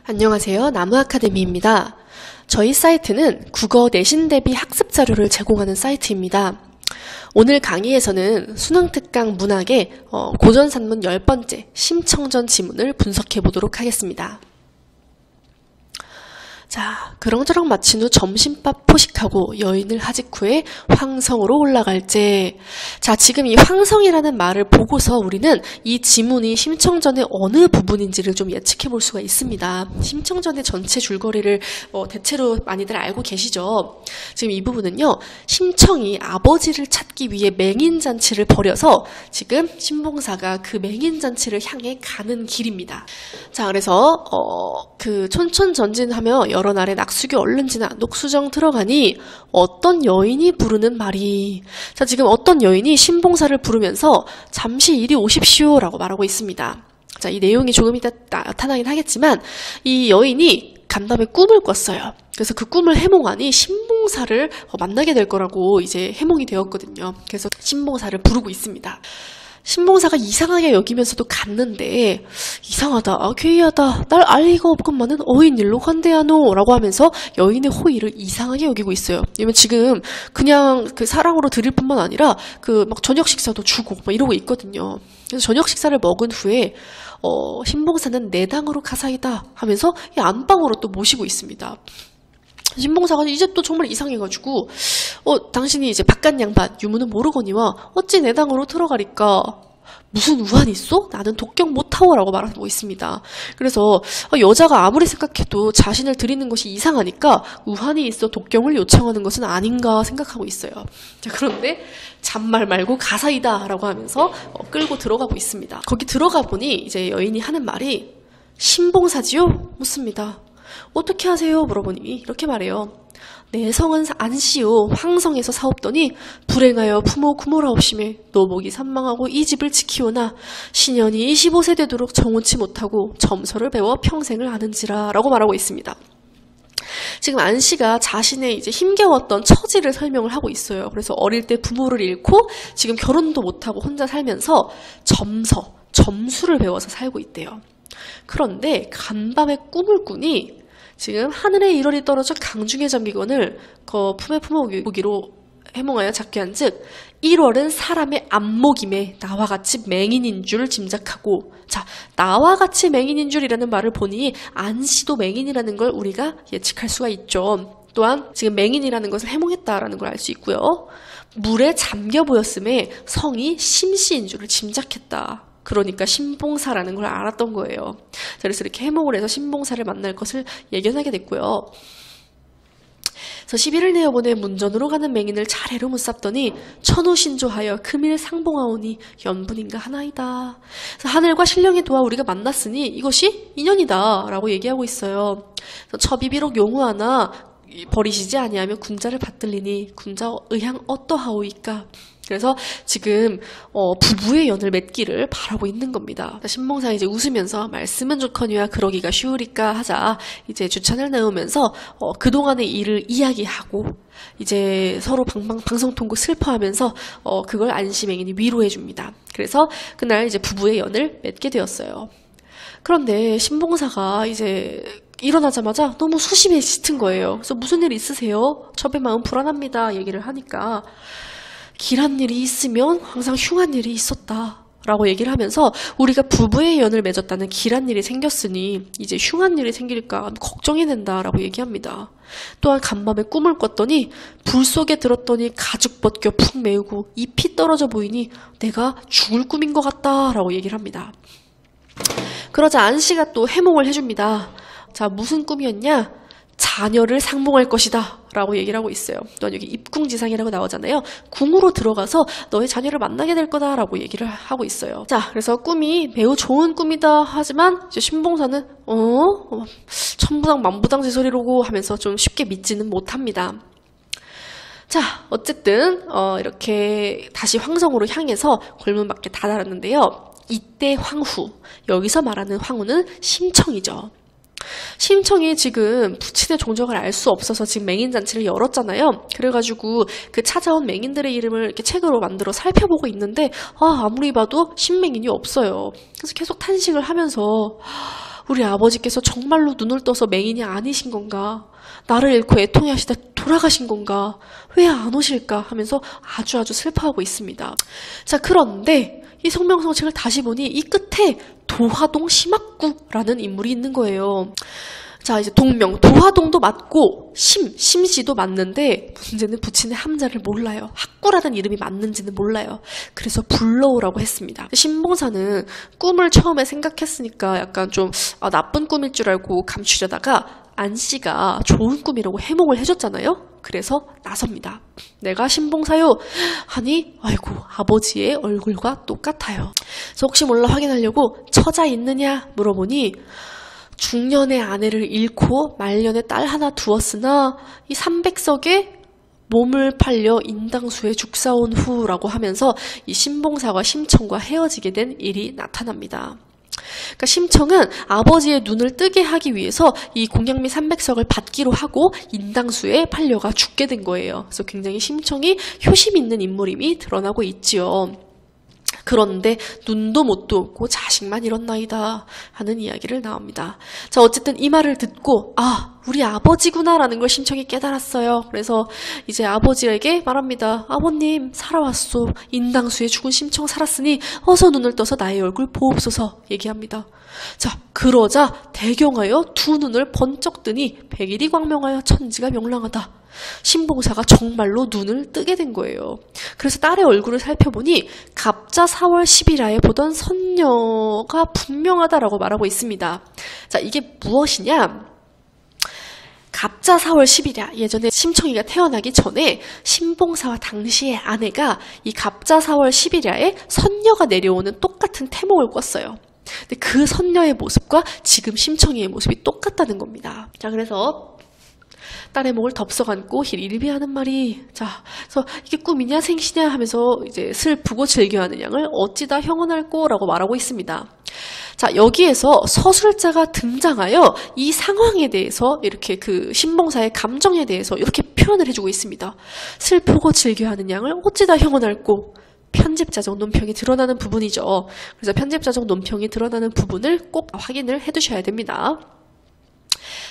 안녕하세요. 나무아카데미입니다. 저희 사이트는 국어 내신 대비 학습 자료를 제공하는 사이트입니다. 오늘 강의에서는 수능특강 문학의 고전산문 10번째 심청전 지문을 분석해 보도록 하겠습니다. 자, 그렁저렁 마친 후 점심밥 포식하고 여인을 하직 후에 황성으로 올라갈제. 자, 지금 이 황성이라는 말을 보고서 우리는 이 지문이 심청전의 어느 부분인지를 좀 예측해 볼 수가 있습니다. 심청전의 전체 줄거리를 대체로 많이들 알고 계시죠? 지금 이 부분은요, 심청이 아버지를 찾기 위해 맹인잔치를 벌여서 지금 신봉사가 그 맹인잔치를 향해 가는 길입니다. 자, 그래서 그 촌촌전진하며 여러 날에 낙수교 얼른 지나 녹수정 들어가니 어떤 여인이 부르는 말이. 자, 지금 어떤 여인이 신봉사를 부르면서 잠시 이리 오십시오 라고 말하고 있습니다. 자, 이 내용이 조금 이따 나타나긴 하겠지만 이 여인이 간밤에 꿈을 꿨어요. 그래서 그 꿈을 해몽하니 신봉사를 만나게 될 거라고 이제 해몽이 되었거든요. 그래서 신봉사를 부르고 있습니다. 신봉사가 이상하게 여기면서도 갔는데 이상하다, 괴이하다, 날 알 리가 없건만은 어인 일로 관대하노 라고 하면서 여인의 호의를 이상하게 여기고 있어요. 왜냐면 지금 그냥 그 사랑으로 드릴 뿐만 아니라 그 막 저녁 식사도 주고 막 이러고 있거든요. 그래서 저녁 식사를 먹은 후에 신봉사는 내당으로 가사이다 하면서 이 안방으로 또 모시고 있습니다. 신봉사가 이제 또 정말 이상해가지고 당신이 이제 바깥 양반 유무는 모르거니와 어찌 내 당으로 들어가리까. 무슨 우환이 있어? 나는 독경 못하오 라고 말하고 있습니다. 그래서 여자가 아무리 생각해도 자신을 드리는 것이 이상하니까 우환이 있어 독경을 요청하는 것은 아닌가 생각하고 있어요. 자, 그런데 잔말 말고 가사이다 라고 하면서 끌고 들어가고 있습니다. 거기 들어가 보니 이제 여인이 하는 말이 신봉사지요? 묻습니다. 어떻게 하세요? 물어보니 이렇게 말해요. 내 성은 안시오. 황성에서 사옵더니 불행하여 부모 구모라옵심에 노목이 산망하고 이 집을 지키오나 신년이 25세 되도록 정혼치 못하고 점서를 배워 평생을 아는지라 라고 말하고 있습니다. 지금 안씨가 자신의 이제 힘겨웠던 처지를 설명을 하고 있어요. 그래서 어릴 때 부모를 잃고 지금 결혼도 못하고 혼자 살면서 점수를 배워서 살고 있대요. 그런데 간밤에 꿈을 꾸니 지금 하늘에 일월이 떨어져 강중에 잠기건을 품에 품어오기로 해몽하여 작게 한즉 1월은 사람의 안목임에 나와 같이 맹인인 줄 짐작하고. 자, 나와 같이 맹인인 줄이라는 말을 보니 안씨도 맹인이라는 걸 우리가 예측할 수가 있죠. 또한 지금 맹인이라는 것을 해몽했다라는 걸 알 수 있고요. 물에 잠겨 보였음에 성이 심씨인 줄을 짐작했다. 그러니까 신봉사라는 걸 알았던 거예요. 그래서 이렇게 해몽을 해서 신봉사를 만날 것을 예견하게 됐고요. 그래서 시비를 내어보내 문전으로 가는 맹인을 차례로 못잡더니 천우신조하여 금일 상봉하오니 연분인가 하나이다. 그래서 하늘과 신령이 도와 우리가 만났으니 이것이 인연이다 라고 얘기하고 있어요. 그래서 첩이 비록 용우하나 버리시지 아니하면 군자를 받들리니 군자 의향 어떠하오이까. 그래서 지금 부부의 연을 맺기를 바라고 있는 겁니다. 신봉사가 이제 웃으면서 말씀은 좋거니와 그러기가 쉬우리까 하자 이제 주찬을 내오면서 그동안의 일을 이야기하고 이제 서로 방송통고 슬퍼하면서 그걸 안시맹인이 위로해 줍니다. 그래서 그날 이제 부부의 연을 맺게 되었어요. 그런데 신봉사가 이제 일어나자마자 너무 수심에 짙은 거예요. 그래서 무슨 일 있으세요? 첩의 마음 불안합니다. 얘기를 하니까 길한 일이 있으면 항상 흉한 일이 있었다 라고 얘기를 하면서 우리가 부부의 연을 맺었다는 길한 일이 생겼으니 이제 흉한 일이 생길까 걱정이 된다 라고 얘기합니다. 또한 간밤에 꿈을 꿨더니 불 속에 들었더니 가죽 벗겨 푹 메우고 잎이 떨어져 보이니 내가 죽을 꿈인 것 같다 라고 얘기를 합니다. 그러자 안씨가 또 해몽을 해줍니다. 자, 무슨 꿈이었냐? 자녀를 상봉할 것이다 라고 얘기를 하고 있어요. 또한 여기 입궁지상이라고 나오잖아요. 궁으로 들어가서 너의 자녀를 만나게 될 거다 라고 얘기를 하고 있어요. 자, 그래서 꿈이 매우 좋은 꿈이다 하지만 이제 신봉사는 천부당 만부당 제소리로고 하면서 좀 쉽게 믿지는 못합니다. 자, 어쨌든 이렇게 다시 황성으로 향해서 골문밖에 다다랐는데요. 이때 황후, 여기서 말하는 황후는 심청이죠. 심청이 지금 부친의 종적을 알 수 없어서 지금 맹인잔치를 열었잖아요. 그래가지고 그 찾아온 맹인들의 이름을 이렇게 책으로 만들어 살펴보고 있는데 아무리 봐도 신맹인이 없어요. 그래서 계속 탄식을 하면서 우리 아버지께서 정말로 눈을 떠서 맹인이 아니신 건가? 나를 잃고 애통해하시다 돌아가신 건가? 왜 안 오실까? 하면서 아주 슬퍼하고 있습니다. 자, 그런데 이 성명성책을 다시 보니 이 끝에 도화동 심학구라는 인물이 있는 거예요. 자, 이제 동명, 도화동도 맞고 심씨도 맞는데 문제는 부친의 함자를 몰라요. 학구라는 이름이 맞는지는 몰라요. 그래서 불러오라고 했습니다. 신봉사는 꿈을 처음에 생각했으니까 약간 좀 나쁜 꿈일 줄 알고 감추려다가 안씨가 좋은 꿈이라고 해몽을 해줬잖아요. 그래서 나섭니다. 내가 신봉사요 하니 아이고 아버지의 얼굴과 똑같아요. 그래서 혹시 몰라 확인하려고 처자 있느냐 물어보니 중년의 아내를 잃고 말년에 딸 하나 두었으나 이 300석에 몸을 팔려 인당수에 죽사온 후라고 하면서 이 신봉사와 심청과 헤어지게 된 일이 나타납니다. 그러니까 심청은 아버지의 눈을 뜨게 하기 위해서 이 공양미 300석을 받기로 하고 인당수에 팔려가 죽게 된 거예요. 그래서 굉장히 심청이 효심 있는 인물임이 드러나고 있지요. 그런데 눈도 못 뜨고 자식만 잃었나이다 하는 이야기를 나옵니다. 자, 어쨌든 이 말을 듣고 우리 아버지구나라는 걸 심청이 깨달았어요. 그래서 이제 아버지에게 말합니다. 아버님 살아왔소. 인당수에 죽은 심청 살았으니 어서 눈을 떠서 나의 얼굴 보옵소서 얘기합니다. 자, 그러자 대경하여 두 눈을 번쩍 뜨니 백일이 광명하여 천지가 명랑하다. 신봉사가 정말로 눈을 뜨게 된 거예요. 그래서 딸의 얼굴을 살펴보니 갑자 4월 10일하에 보던 선녀가 분명하다라고 말하고 있습니다. 자, 이게 무엇이냐? 갑자 4월 10일이야. 예전에 심청이가 태어나기 전에 신봉사와 당시의 아내가 이 갑자 4월 10일야에 선녀가 내려오는 똑같은 태몽을 꿨어요. 근데 그 선녀의 모습과 지금 심청이의 모습이 똑같다는 겁니다. 자, 그래서 딸의 목을 덥석 안고 일비하는 말이 그래서 이게 꿈이냐 생시냐 하면서 이제 슬프고 즐겨하는 양을 어찌다 형언할꼬라고 말하고 있습니다. 자, 여기에서 서술자가 등장하여 이 상황에 대해서 이렇게 그 신봉사의 감정에 대해서 이렇게 표현을 해주고 있습니다. 슬프고 즐겨하는 양을 어찌다 형언할꼬. 편집자적 논평이 드러나는 부분이죠. 그래서 편집자적 논평이 드러나는 부분을 꼭 확인을 해두셔야 됩니다.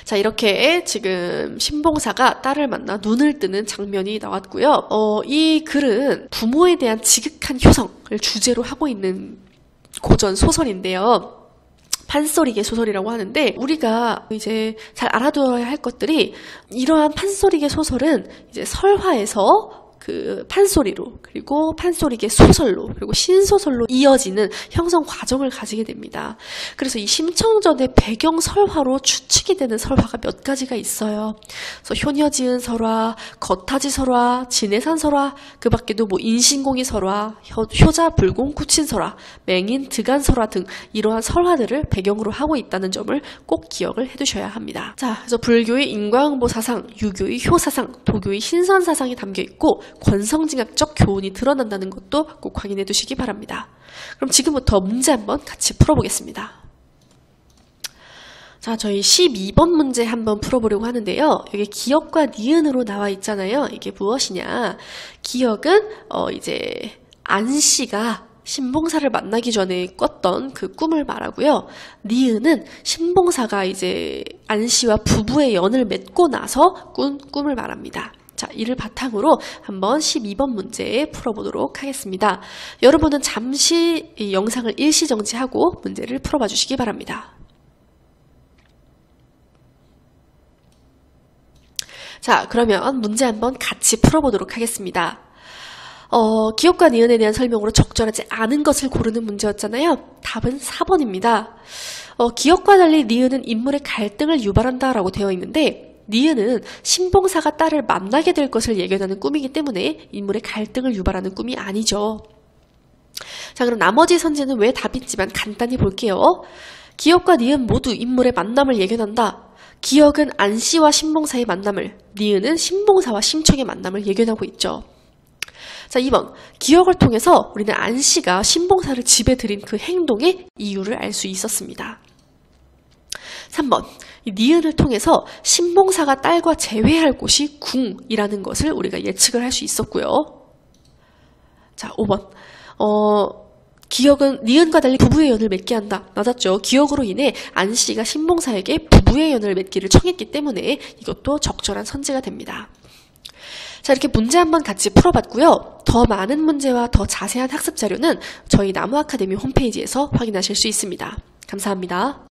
자, 이렇게 지금 신봉사가 딸을 만나 눈을 뜨는 장면이 나왔고요. 이 글은 부모에 대한 지극한 효성을 주제로 하고 있는 고전 소설인데요. 판소리계 소설이라고 하는데 우리가 이제 잘 알아두어야 할 것들이 이러한 판소리계 소설은 이제 설화에서 그 판소리로 그리고 판소리계 소설로 그리고 신소설로 이어지는 형성 과정을 가지게 됩니다. 그래서 이 심청전의 배경 설화로 추측이 되는 설화가 몇 가지가 있어요. 그래서 효녀지은 설화, 겉하지 설화, 진해산 설화, 그 밖에도 뭐 인신공이 설화, 효자 불공 구친 설화, 맹인 득안 설화 등 이러한 설화들을 배경으로 하고 있다는 점을 꼭 기억을 해두셔야 합니다. 자, 그래서 불교의 인과응보 사상, 유교의 효사상, 도교의 신선사상이 담겨 있고 권성징악적 교훈이 드러난다는 것도 꼭 확인해 두시기 바랍니다. 그럼 지금부터 문제 한번 같이 풀어보겠습니다. 자, 저희 12번 문제 한번 풀어보려고 하는데요. 여기 기억과 니은으로 나와 있잖아요. 이게 무엇이냐? 기억은 이제 안씨가 신봉사를 만나기 전에 꿨던 그 꿈을 말하고요. 니은은 신봉사가 이제 안씨와 부부의 연을 맺고 나서 꾼 꿈을 말합니다. 자, 이를 바탕으로 한번 12번 문제 풀어보도록 하겠습니다. 여러분은 잠시 이 영상을 일시정지하고 문제를 풀어봐 주시기 바랍니다. 자, 그러면 문제 한번 같이 풀어보도록 하겠습니다. 기억과 니은에 대한 설명으로 적절하지 않은 것을 고르는 문제였잖아요. 답은 4번입니다. 기억과 달리 니은은 인물의 갈등을 유발한다라고 되어 있는데 니은은 신봉사가 딸을 만나게 될 것을 예견하는 꿈이기 때문에 인물의 갈등을 유발하는 꿈이 아니죠. 자, 그럼 나머지 선지는 왜 답있지만 간단히 볼게요. 기억과 니은 모두 인물의 만남을 예견한다. 기억은 안씨와 신봉사의 만남을, 니은은 신봉사와 심청의 만남을 예견하고 있죠. 자, 2번. 기억을 통해서 우리는 안씨가 신봉사를 집에 들인 그 행동의 이유를 알 수 있었습니다. 3번. 이 니은을 통해서 신봉사가 딸과 재회할 곳이 궁이라는 것을 우리가 예측을 할 수 있었고요. 자, 5번. 기역은 니은과 달리 부부의 연을 맺게 한다. 맞았죠? 기역으로 인해 안 씨가 신봉사에게 부부의 연을 맺기를 청했기 때문에 이것도 적절한 선지가 됩니다. 자, 이렇게 문제 한번 같이 풀어봤고요. 더 많은 문제와 더 자세한 학습 자료는 저희 나무 아카데미 홈페이지에서 확인하실 수 있습니다. 감사합니다.